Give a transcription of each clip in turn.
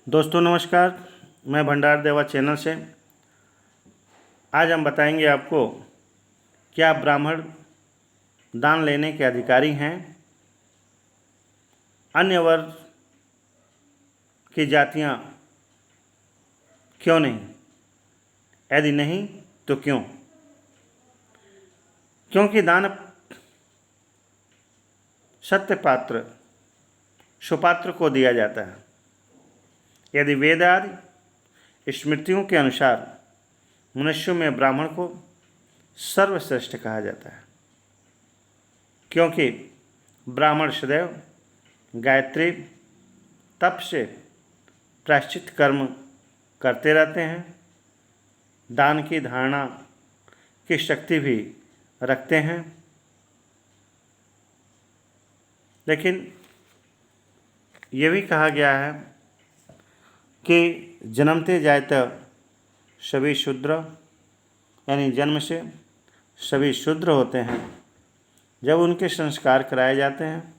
दोस्तों नमस्कार। मैं भंडार देवा चैनल से आज हम बताएंगे आपको क्या ब्राह्मण दान लेने के अधिकारी हैं, अन्य वर्ग की जातियां क्यों नहीं, यदि नहीं तो क्यों। क्योंकि दान सत्य पात्र सुपात्र को दिया जाता है। यदि वेद आदि स्मृतियों के अनुसार मनुष्यों में ब्राह्मण को सर्वश्रेष्ठ कहा जाता है, क्योंकि ब्राह्मण सदैव गायत्री तप से प्रायश्चित कर्म करते रहते हैं, दान की धारणा की शक्ति भी रखते हैं। लेकिन ये भी कहा गया है कि जन्मते जायत सभी शूद्र, यानी जन्म से सभी शूद्र होते हैं। जब उनके संस्कार कराए जाते हैं,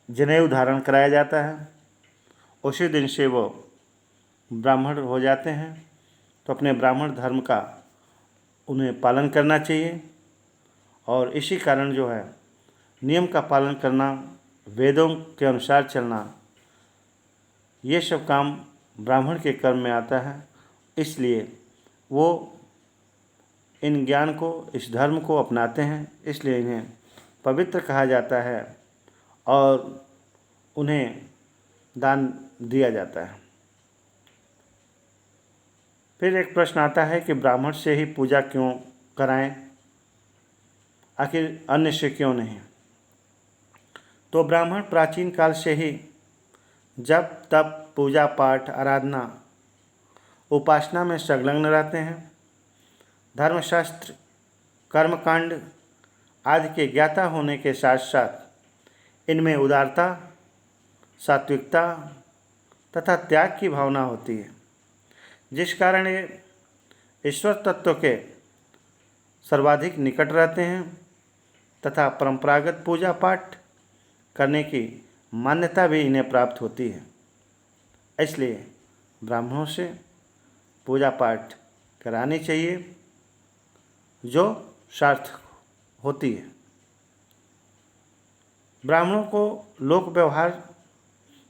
जनेऊ धारण कराया जाता है, उसी दिन से वो ब्राह्मण हो जाते हैं। तो अपने ब्राह्मण धर्म का उन्हें पालन करना चाहिए। और इसी कारण जो है नियम का पालन करना, वेदों के अनुसार चलना, ये सब काम ब्राह्मण के कर्म में आता है। इसलिए वो इन ज्ञान को, इस धर्म को अपनाते हैं, इसलिए इन्हें पवित्र कहा जाता है और उन्हें दान दिया जाता है। फिर एक प्रश्न आता है कि ब्राह्मण से ही पूजा क्यों कराएं, आखिर अन्य से क्यों नहीं। तो ब्राह्मण प्राचीन काल से ही जप तप पूजा पाठ आराधना उपासना में संलग्न रहते हैं। धर्मशास्त्र कर्मकांड आदि के ज्ञाता होने के साथ साथ इनमें उदारता, सात्विकता तथा त्याग की भावना होती है, जिस कारण ये ईश्वर तत्व के सर्वाधिक निकट रहते हैं तथा परंपरागत पूजा पाठ करने की मान्यता भी इन्हें प्राप्त होती है। इसलिए ब्राह्मणों से पूजा पाठ करानी चाहिए जो सार्थक होती है। ब्राह्मणों को लोक व्यवहार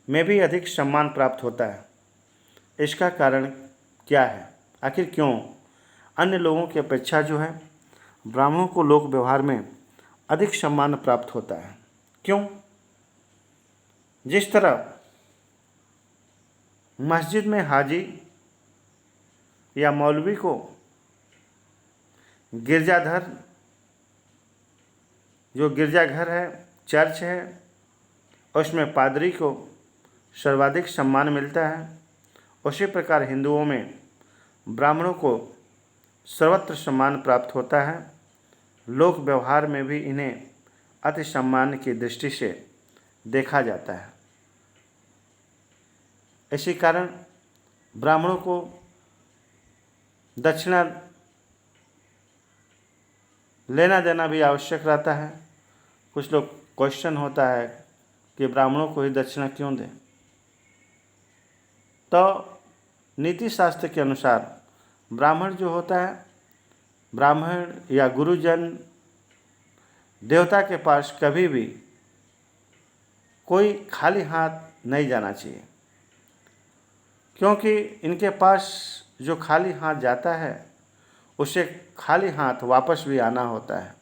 में भी अधिक सम्मान प्राप्त होता है। इसका कारण क्या है, आखिर क्यों अन्य लोगों की अपेक्षा जो है ब्राह्मणों को लोक व्यवहार में अधिक सम्मान प्राप्त होता है? क्यों? जिस तरह मस्जिद में हाजी या मौलवी को गिरजाधर, जो गिरजाघर है, चर्च है, उसमें पादरी को सर्वाधिक सम्मान मिलता है, उसी प्रकार हिंदुओं में ब्राह्मणों को सर्वत्र सम्मान प्राप्त होता है। लोक व्यवहार में भी इन्हें अति सम्मान की दृष्टि से देखा जाता है। इसी कारण ब्राह्मणों को दक्षिणा लेना देना भी आवश्यक रहता है। कुछ लोग क्वेश्चन होता है कि ब्राह्मणों को ही दक्षिणा क्यों दें। तो नीति शास्त्र के अनुसार ब्राह्मण जो होता है, ब्राह्मण या गुरुजन देवता के पास कभी भी कोई खाली हाथ नहीं जाना चाहिए, क्योंकि इनके पास जो खाली हाथ जाता है उसे खाली हाथ वापस भी आना होता है।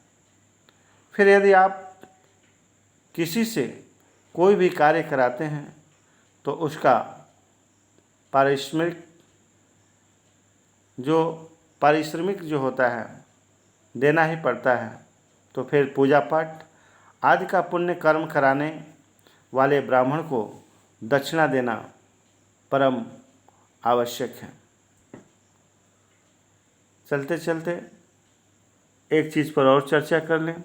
फिर यदि आप किसी से कोई भी कार्य कराते हैं तो उसका पारिश्रमिक जो होता है देना ही पड़ता है। तो फिर पूजा पाठ आदि का पुण्य कर्म कराने वाले ब्राह्मण को दक्षिणा देना परम आवश्यक है। चलते चलते एक चीज़ पर और चर्चा कर लें।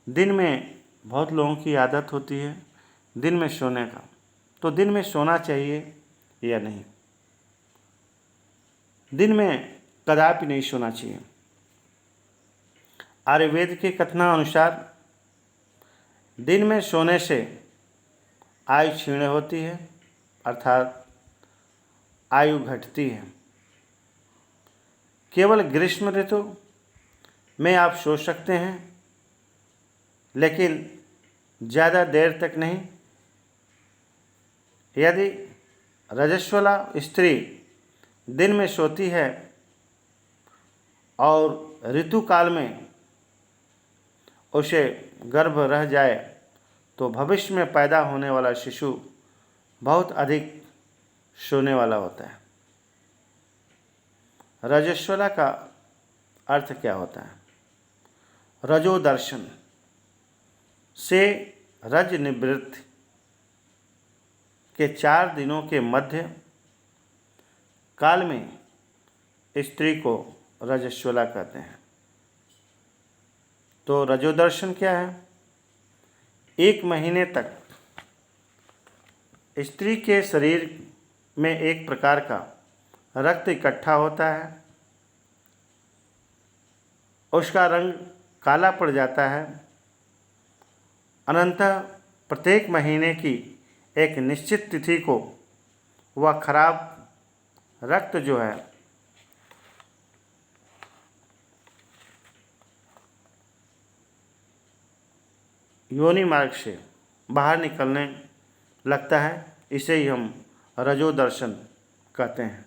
दिन में बहुत लोगों की आदत होती है दिन में सोने का, तो दिन में सोना चाहिए या नहीं? दिन में कदापि नहीं सोना चाहिए। आयुर्वेद के कथनानुसार दिन में सोने से आयु क्षीण होती है अर्थात आयु घटती है। केवल ग्रीष्म ऋतु में आप सो सकते हैं, लेकिन ज़्यादा देर तक नहीं। यदि रजस्वला स्त्री दिन में सोती है और ऋतुकाल में उसे गर्भ रह जाए तो भविष्य में पैदा होने वाला शिशु बहुत अधिक सोने वाला होता है। रजस्वला का अर्थ क्या होता है? रजोदर्शन से रज निवृत्ति के 4 दिनों के मध्य काल में स्त्री को रजस्वला कहते हैं। तो रजोदर्शन क्या है? 1 महीने तक स्त्री के शरीर में एक प्रकार का रक्त इकट्ठा होता है, उसका रंग काला पड़ जाता है। अनंतः प्रत्येक महीने की एक निश्चित तिथि को वह खराब रक्त जो है योनि मार्ग से बाहर निकलने लगता है। इसे ही हम रजोदर्शन कहते हैं।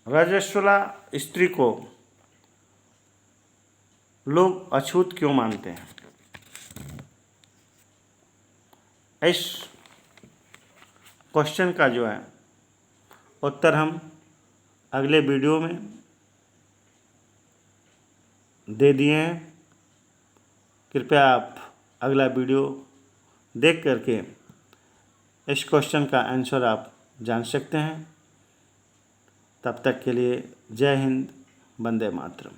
रजस्वला स्त्री को लोग अछूत क्यों मानते हैं? इस क्वेश्चन का जो है उत्तर हम अगले वीडियो में दे दिए हैं। कृपया आप अगला वीडियो देख करके इस क्वेश्चन का आंसर आप जान सकते हैं। तब तक के लिए जय हिंद, वंदे मातरम।